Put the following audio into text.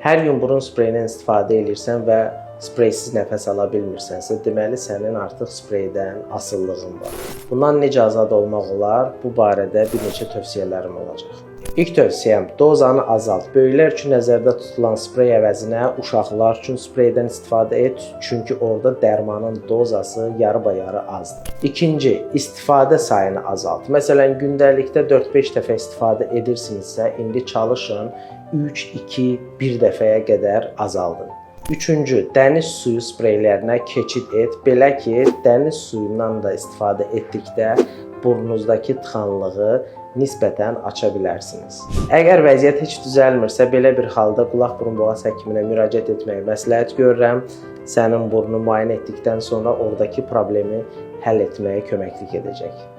Hər gün burun spreyindən istifadə edirsən və spreysiz nəfəs ala bilmirsənsə, deməli sənin artıq spreydən asıllığın var. Bundan necə azad olmaq olar? Bu barədə bir neçə tövsiyələrim olacaq. İlk tövsiyəm, dozanı azalt. Böyüklər üçün nəzərdə tutulan sprey əvəzinə uşaqlar üçün spreydən istifadə et, çünki orada dərmanın dozası yarı-bayarı azdır. İkinci, istifadə sayını azalt. Məsələn, gündəlikdə 4-5 dəfə istifadə edirsinizsə, indi çalışın 3-2-1 dəfəyə qədər azaldın. Üçüncü, dəniz suyu spreylərinə keçid et. Belə ki, dəniz suyundan da istifadə etdikdə burnunuzdakı tıxanlığı nisbətən aça bilərsiniz. Əgər vəziyyət heç düzəlmirsə, belə bir halda qulaq-burun-boğaz həkiminə müraciət etməyi məsləhət görürəm. Sənin burnunu müayinə etdikdən sonra oradakı problemi həll etməyə köməklik edəcək.